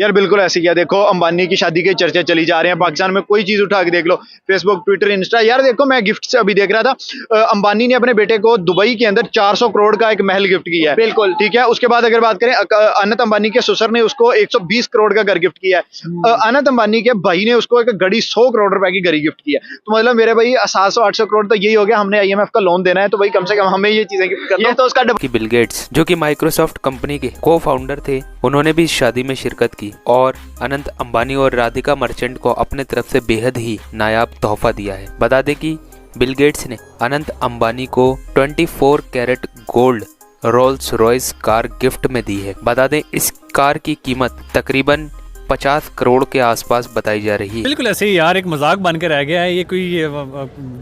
यार बिल्कुल ऐसे किया। देखो अंबानी की शादी के चर्चे चली जा रहे हैं पाकिस्तान में, कोई चीज उठा के देख लो, फेसबुक, ट्विटर, इंस्टा। यार देखो मैं गिफ्ट से अभी देख रहा था, अंबानी ने अपने बेटे को दुबई के अंदर 400 करोड़ का एक महल गिफ्ट किया है। बिल्कुल ठीक है। उसके बाद अगर बात करें, अनंत अंबानी के ससुर ने उसको 120 करोड़ का घर गिफ्ट किया है। अनंत अंबानी के भाई ने उसको एक घड़ी 100 करोड़ रुपए की घड़ी गिफ्ट किया है। तो मतलब मेरे भाई 700-800 करोड़ तो यही हो गया। हमने IMF का लोन देना है तो भाई कम से कम हमें ये चीजें गिफ्ट करना है तो उसका बिल गेट्स जो कि माइक्रोसॉफ्ट कंपनी के को फाउंडर थे, उन्होंने भी इस शादी में शिरकत की और अनंत अंबानी और राधिका मर्चेंट को अपने तरफ से बेहद ही नायाब तोहफा दिया है। बता दें कि बिल गेट्स ने अनंत अंबानी को 24 carat gold Rolls Royce car gift में दी है। बता दें इस कार की कीमत तकरीबन 50 करोड़ के आसपास बताई जा रही है। बिल्कुल ऐसे ही यार, एक मजाक बन के रह गया है ये। कोई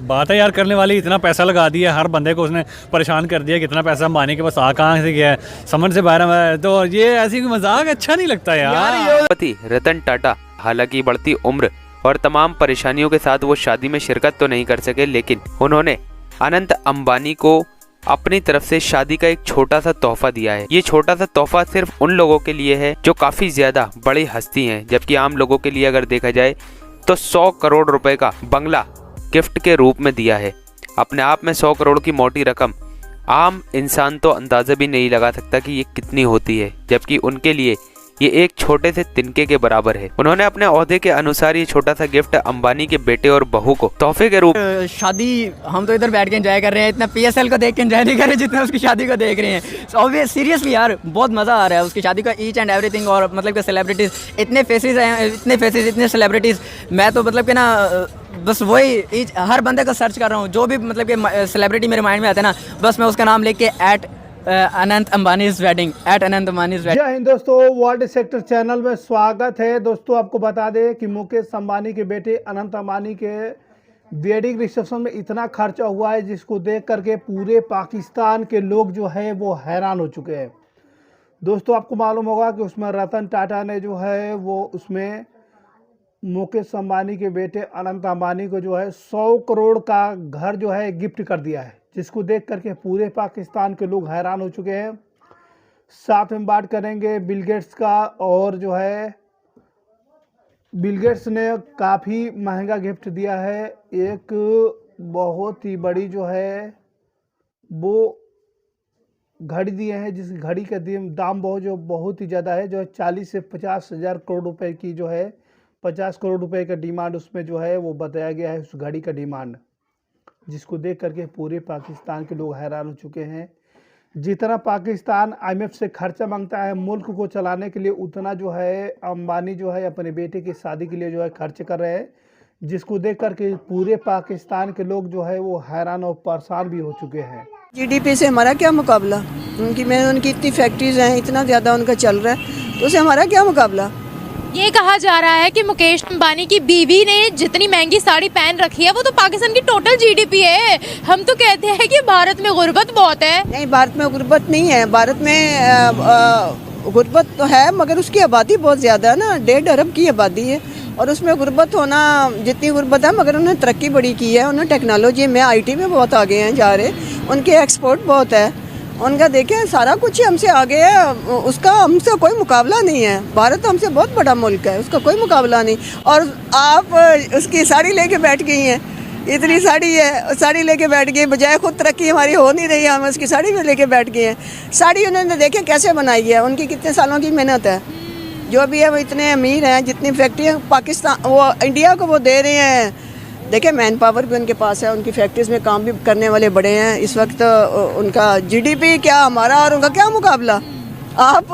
बात है यार करने वाली? इतना पैसा लगा दिया, हर बंदे को उसने परेशान कर दिया। कितना पैसा अंबानी के पास कहाँ से गया है, समझ से बाहर है। तो ये ऐसी कोई मजाक अच्छा नहीं लगता यार। पति रतन टाटा हालांकि बढ़ती उम्र और तमाम परेशानियों के साथ वो शादी में शिरकत तो नहीं कर सके, लेकिन उन्होंने अनंत अंबानी को अपनी तरफ से शादी का एक छोटा सा तोहफा दिया है। ये छोटा सा तोहफा सिर्फ उन लोगों के लिए है जो काफी ज्यादा बड़ी हस्ती हैं, जबकि आम लोगों के लिए अगर देखा जाए तो 100 करोड़ रुपए का बंगला गिफ्ट के रूप में दिया है। अपने आप में 100 करोड़ की मोटी रकम आम इंसान तो अंदाजा भी नहीं लगा सकता कि ये कितनी होती है, जबकि उनके लिए ये एक छोटे से तिनके के बराबर है। उन्होंने अपने ओहदे के अनुसार ये छोटा सा गिफ्ट अंबानी के बेटे और बहू को तोहफे के रूप। शादी हम तो इधर बैठ के एंजॉय कर रहे हैं, इतना PSL को देख के एंजॉय नहीं कर रहे जितना उसकी शादी को देख रहे हैं। ऑब्वियस सीरियसली यार बहुत मजा आ रहा है उसकी शादी का, ईच एंड एवरीथिंग। और मतलब कि सेलिब्रिटीज इतने फेसेस हैं, इतने सेलिब्रिटीज। मैं तो मतलब कि ना बस वही हर बंदे को सर्च कर रहा हूँ, जो भी मतलब कि सेलिब्रिटी मेरे माइंड में आता है ना, बस मैं उसका नाम लेके अनंत अंबानीज़ वेडिंग @अनंत अंबानीज़ वेडिंग। जय हिंद दोस्तों, वर्ल्ड सेक्टर चैनल में स्वागत है। दोस्तों आपको बता दें कि मुकेश अंबानी के बेटे अनंत अंबानी के वेडिंग रिसेप्शन में इतना खर्चा हुआ है जिसको देख करके पूरे पाकिस्तान के लोग जो है वो हैरान हो चुके हैं। दोस्तों आपको मालूम होगा कि उसमें रतन टाटा ने जो है वो उसमें मुकेश अंबानी के बेटे अनंत अंबानी को जो है 100 करोड़ का घर जो है गिफ्ट कर दिया है, जिसको देख करके पूरे पाकिस्तान के लोग हैरान हो चुके हैं। साथ में बात करेंगे बिल गेट्स का, और जो है बिल गेट्स ने काफ़ी महंगा गिफ्ट दिया है। एक बहुत ही बड़ी जो है वो घड़ी दिए हैं, जिस घड़ी का दाम बहुत ही ज़्यादा है, जो है 40 से 50 हज़ार करोड़ रुपए की जो है 50 करोड़ रुपए का डिमांड उसमें जो है वो बताया गया है उस घड़ी का डिमांड, जिसको देख करके पूरे पाकिस्तान के लोग हैरान हो चुके हैं। जितना पाकिस्तान IMF से खर्चा मांगता है मुल्क को चलाने के लिए, उतना जो है अंबानी जो है अपने बेटे की शादी के लिए जो है खर्च कर रहे हैं, जिसको देख करके पूरे पाकिस्तान के लोग जो है वो हैरान और परेशान भी हो चुके हैं। GDP से हमारा क्या मुकाबला? उनकी इतनी फैक्ट्रीज हैं, इतना ज़्यादा उनका चल रहा है, तो उससे हमारा क्या मुकाबला? ये कहा जा रहा है कि मुकेश अंबानी की बीवी ने जितनी महंगी साड़ी पहन रखी है वो तो पाकिस्तान की टोटल GDP है। हम तो कहते हैं कि भारत में गुर्बत बहुत है। नहीं, भारत में गुर्बत नहीं है। भारत में गुर्बत तो है मगर उसकी आबादी बहुत ज़्यादा है ना, 1.5 अरब की आबादी है। और उसमें गुर्बत होना जितनी गुर्बत है, मगर उन्होंने तरक्की बड़ी की है। उन्होंने टेक्नोलॉजी में IT में बहुत आगे हैं जा रहे, उनके एक्सपोर्ट बहुत है उनका। देखें सारा कुछ ही हमसे आगे है, उसका हमसे कोई मुकाबला नहीं है। भारत हमसे बहुत बड़ा मुल्क है, उसका कोई मुकाबला नहीं। और आप उसकी साड़ी लेके बैठ गई हैं, इतनी साड़ी है, साड़ी लेके बैठ गई, बजाय खुद तरक्की हमारी हो नहीं रही, हम उसकी साड़ी में लेके बैठ गए हैं। साड़ी उन्होंने देखें कैसे बनाई है, उनकी कितने सालों की मेहनत है। जो भी है वो इतने अमीर हैं, जितनी फैक्ट्रियाँ पाकिस्तान वो इंडिया को वो दे रहे हैं। देखिए मैन पावर भी उनके पास है, उनकी फैक्ट्रीज में काम भी करने वाले बड़े हैं। इस वक्त उनका GDP क्या हमारा और उनका क्या मुकाबला? आप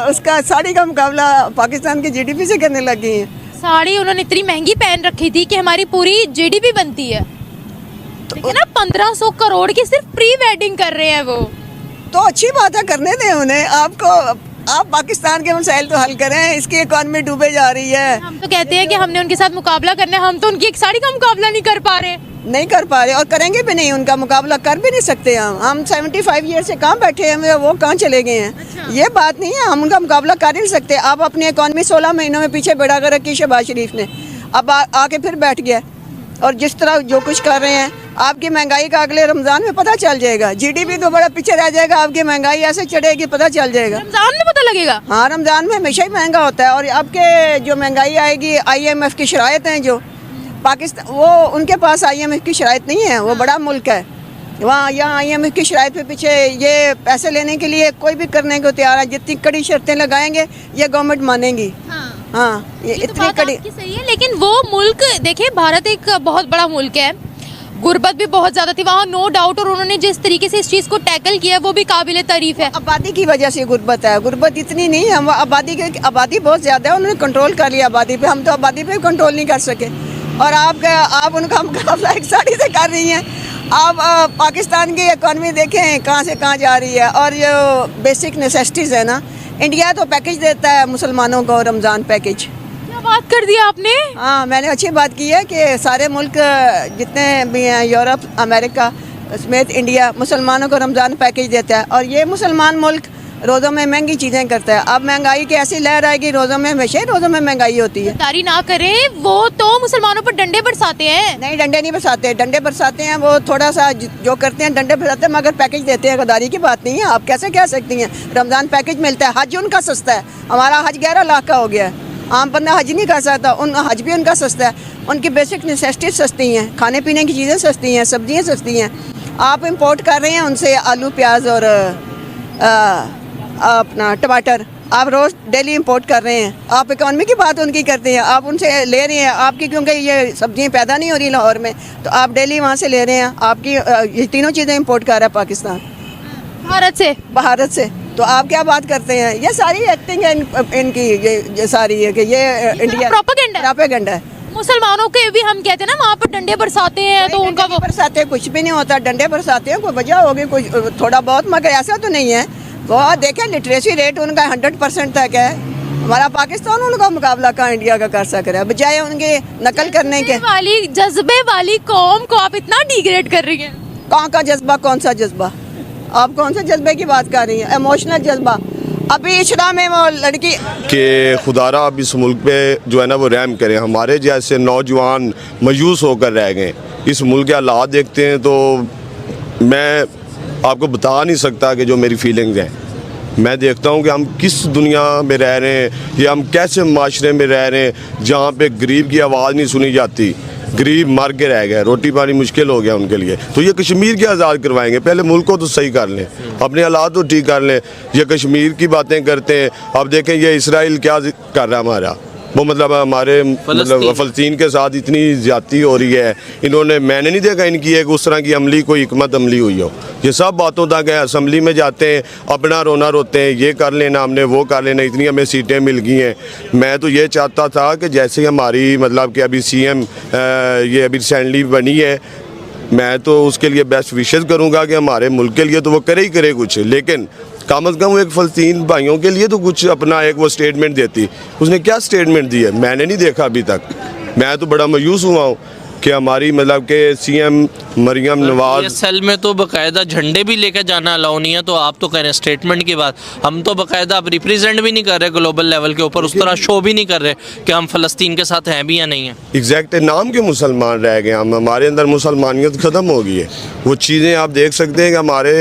उसका साड़ी का मुकाबला पाकिस्तान के GDP से करने लगी हैं। साड़ी उन्होंने इतनी महंगी पहन रखी थी कि हमारी पूरी GDP बनती है। तो ना 1500 करोड़ की सिर्फ प्री वेडिंग कर रहे हैं वो। तो अच्छी बात है, करने दें उन्हें। आप पाकिस्तान के मसाइल तो हल करें, इसकी इकॉनमी डूबे जा रही है। हम तो कहते हैं कि हमने उनके साथ मुकाबला करना है, हम तो उनकी एक साड़ी का मुकाबला नहीं कर पा रहे और करेंगे भी नहीं, उनका मुकाबला कर भी नहीं सकते। हम 75 ईयर से कहाँ बैठे हैं, वो कहाँ चले गए हैं। अच्छा। ये बात नहीं है, हम उनका मुकाबला कर नहीं सकते। आप अपनी इकॉनमी 16 महीनों में पीछे बढ़ा कर रखी शहबाज शरीफ ने, अब आके फिर बैठ गया। और जिस तरह जो कुछ कर रहे हैं, आपकी महंगाई का अगले रमज़ान में पता चल जाएगा। जीडीपी तो बड़ा पीछे रह जाएगा, आपकी महंगाई ऐसे चढ़ेगी पता चल जाएगा। रमजान में पता लगेगा। हाँ, रमज़ान में हमेशा ही महंगा होता है। और आपके जो महंगाई आएगी, IMF की शराइत हैं जो पाकिस्तान, वो उनके पास IMF की शराइत नहीं है, वो बड़ा मुल्क है। वहाँ यहाँ IMF की शराइत पे पीछे ये पैसे लेने के लिए कोई भी करने को तैयार है। जितनी कड़ी शर्तें लगाएंगे ये गवर्नमेंट मानेगी। हाँ, ये तो इतनी बात कड़ी। आपकी सही है, लेकिन वो मुल्क देखिए, भारत एक बहुत बड़ा मुल्क है, गुर्बत भी बहुत ज्यादा थी वहाँ, नो डाउट, और उन्होंने जिस तरीके से इस चीज को टैकल किया वो भी काबिल तारीफ है। आबादी की वजह से गुर्बत है, गुर्बत इतनी नहीं है, आबादी बहुत ज़्यादा है, उन्होंने कंट्रोल कर लिया आबादी पे। हम तो आबादी पे कंट्रोल नहीं कर सके। और आप उनका मुकाबला एक साड़ी से कर रही हैं। आप पाकिस्तान की इकॉनमी देखें कहाँ से कहाँ जा रही है। और जो बेसिक नेसेसिटीज़ है ना, इंडिया तो पैकेज देता है मुसलमानों को, रमज़ान पैकेज। क्या बात कर दिया आपने। हाँ, मैंने अच्छी बात की है कि सारे मुल्क जितने भी हैं, यूरोप, अमेरिका समेत इंडिया, मुसलमानों को रमज़ान पैकेज देता है। और ये मुसलमान मुल्क रोज़ों में महंगी चीज़ें करता है। अब महंगाई की ऐसी लहर आएगी, रोज़ों में हमेशा ही रोज़ों में महंगाई होती है। तारी ना करें, वो तो मुसलमानों पर डंडे बरसाते हैं। नहीं, डंडे नहीं बरसाते, डंडे बरसाते हैं वो थोड़ा सा जो करते हैं, डंडे बरसाते हैं, मगर पैकेज देते हैं। गद्दारी की बात नहीं है। आप कैसे कह सकती हैं रमज़ान पैकेज मिलता है। हज उनका सस्ता है, हमारा हज 11 लाख का हो गया है। आम बंदा हज नहीं कर सकता, हज भी उनका सस्ता है। उनकी बेसिक नेसेसिटीज सस्ती हैं, खाने पीने की चीज़ें सस्ती हैं, सब्जियाँ सस्ती हैं। आप इंपोर्ट कर रहे हैं उनसे आलू, प्याज और अपना टमाटर, आप रोज़ डेली इंपोर्ट कर रहे हैं। आप इकॉनमी की बात उनकी करते हैं, आप उनसे ले रहे हैं आपकी, क्योंकि ये सब्जियाँ पैदा नहीं हो रही लाहौर में, तो आप डेली वहाँ से ले रहे हैं। आपकी ये तीनों चीज़ें इंपोर्ट कर रहा है पाकिस्तान भारत से। तो आप क्या बात करते हैं। ये सारी एक्टिंग है इनकी, ये सारी है कि ये इंडिया प्रोपेगेंडा है। मुसलमानों के भी हम कहते हैं ना, वहाँ पर डंडे बरसाते हैं, तो उनका वो बरसाते हैं, कुछ भी नहीं होता। डंडे बरसाते हैं, कोई वजह होगी कुछ थोड़ा बहुत, मगर ऐसा तो नहीं है। वो देखें लिटरेसी रेट उनका 100% तक है। हमारा पाकिस्तान उनका मुकाबला कहाँ इंडिया का कर सक रहा है, बजाय उनके नकल करने के। जज्बे वाली कौम को आप इतना डिग्रेड कर रही हैं। कहाँ का जज्बा, कौन सा जज्बा? आप कौन से जज्बे की बात कर रही हैं? इमोशनल जज्बा। अभी इशरा में वो लड़की कि खुदारा अब इस मुल्क पे जो है ना वो रहम करें। हमारे जैसे नौजवान मायूस होकर रह गए। इस मुल्क के हालात देखते हैं तो मैं आपको बता नहीं सकता कि जो मेरी फीलिंग्स हैं। मैं देखता हूँ कि हम किस दुनिया में रह रहे हैं, या हम कैसे माशरे में रह रहे हैं जहाँ पे गरीब की आवाज़ नहीं सुनी जाती। गरीब मर के रह गए, रोटी पानी मुश्किल हो गया उनके लिए। तो ये कश्मीर के आज़ाद करवाएंगे? पहले मुल्क को तो सही कर लें, अपने हालात तो ठीक कर लें। ये कश्मीर की बातें करते हैं। अब देखें ये इसराइल क्या कर रहा है हमारा, वो मतलब हमारे मतलब फ़लस्तीन के साथ इतनी ज़्यादती हो रही है। इन्होंने, मैंने नहीं देखा इनकी एक उस तरह की अमली कोई हिकमत अमली हुई हो। ये सब बातों तक है। असम्बली में जाते हैं, अपना रोना रोते हैं, ये कर लेना हमने, वो कर लेना, इतनी हमें सीटें मिल गई हैं। मैं तो ये चाहता था कि जैसे हमारी मतलब कि अभी CM ये अभी रिसेंटली बनी है, मैं तो उसके लिए बेस्ट विशेज़ करूँगा कि हमारे मुल्क के लिए तो वो करे ही करे कुछ, लेकिन कम अज़ कम एक फ़लस्तीन भाइयों के लिए तो कुछ अपना एक वो स्टेटमेंट देती। उसने क्या स्टेटमेंट दी है मैंने नहीं देखा अभी तक। मैं तो बड़ा मायूस हुआ हूँ कि हमारी मतलब के CM मरियम नवाज सेल में तो बाकायदा झंडे भी लेकर जाना अलाउ नहीं है। तो आप तो कह रहे हैं स्टेटमेंट की बात, हम तो बाकायदा आप रिप्रेजेंट भी नहीं कर रहे ग्लोबल लेवल के ऊपर, उस तरह शो भी नहीं कर रहे कि हम फ़लस्तीन के साथ हैं भी या नहीं है। एग्जैक्ट नाम के मुसलमान रह गए हम, हमारे अंदर मुसलमानियत ख़त्म हो गई है। वो चीज़ें आप देख सकते हैं कि हमारे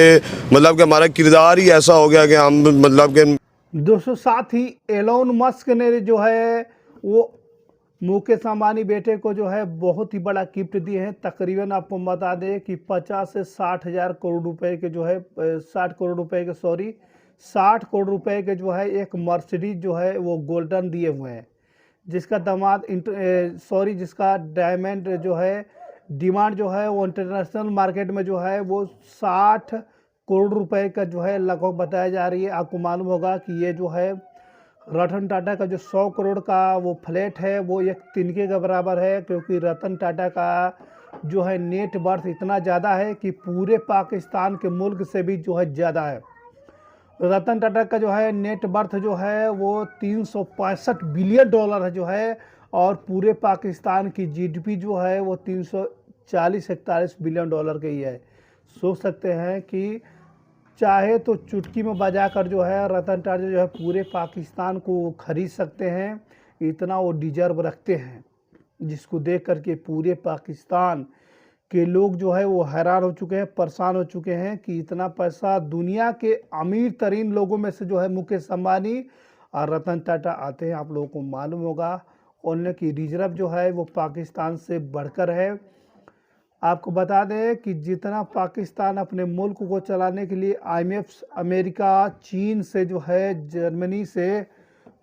मतलब कि हमारा किरदार ही ऐसा हो गया कि हम मतलब कि दोस्तों, साथ ही एलोन मस्क ने जो है वो मुकेश अंबानी बेटे को जो है बहुत ही बड़ा गिफ्ट दिए हैं। तकरीबन आपको बता दें कि 50 से 60 हज़ार करोड़ रुपए के जो है 60 करोड़ रुपए के जो है एक मर्सिडीज जो है वो गोल्डन दिए हुए हैं, जिसका जिसका डायमंड जो है डिमांड जो है वो इंटरनेशनल मार्केट में जो है वो 60 करोड़ रुपए का जो है लगभग बताया जा रही है। आपको मालूम होगा कि ये जो है रतन टाटा का जो 100 करोड़ का वो फ्लैट है वो एक तिनके के बराबर है, क्योंकि रतन टाटा का जो है नेट वर्थ इतना ज़्यादा है कि पूरे पाकिस्तान के मुल्क से भी जो है ज़्यादा है। रतन टाटा का जो है नेट वर्थ जो है वो 365 बिलियन डॉलर है जो है, और पूरे पाकिस्तान की GDP जो है वो 340-41 बिलियन डॉलर की है। सोच सकते हैं कि चाहे तो चुटकी में बजाकर जो है रतन टाटा जो है पूरे पाकिस्तान को खरीद सकते हैं, इतना वो डिजर्व रखते हैं, जिसको देख करके पूरे पाकिस्तान के लोग जो है वो हैरान हो चुके हैं, परेशान हो चुके हैं कि इतना पैसा दुनिया के अमीर तरीन लोगों में से जो है मुकेश अंबानी और रतन टाटा आते हैं। आप लोगों को मालूम होगा उनकी रिजर्व जो है वो पाकिस्तान से बढ़कर है। आपको बता दें कि जितना पाकिस्तान अपने मुल्क को चलाने के लिए IMF, अमेरिका, चीन से जो है, जर्मनी से,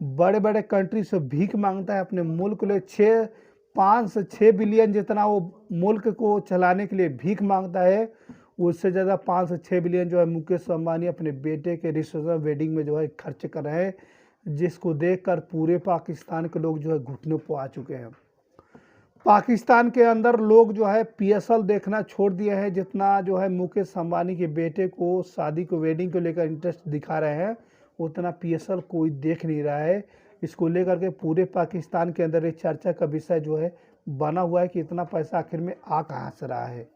बड़े बड़े कंट्री से भीख मांगता है अपने मुल्क के लिए, 5 से 6 बिलियन जितना वो मुल्क को चलाने के लिए भीख मांगता है, उससे ज़्यादा 5 से 6 बिलियन जो है मुकेश अंबानी अपने बेटे के रिसेप्शन वेडिंग में जो है खर्च कर रहे हैं, जिसको देखकर पूरे पाकिस्तान के लोग जो है घुटनों पर आ चुके हैं। पाकिस्तान के अंदर लोग जो है PSL देखना छोड़ दिए हैं। जितना जो है मुकेश अंबानी के बेटे को शादी को, वेडिंग को लेकर इंटरेस्ट दिखा रहे हैं, उतना PSL कोई देख नहीं रहा है। इसको लेकर के पूरे पाकिस्तान के अंदर एक चर्चा का विषय जो है बना हुआ है कि इतना पैसा आखिर में आ कहाँ से रहा है।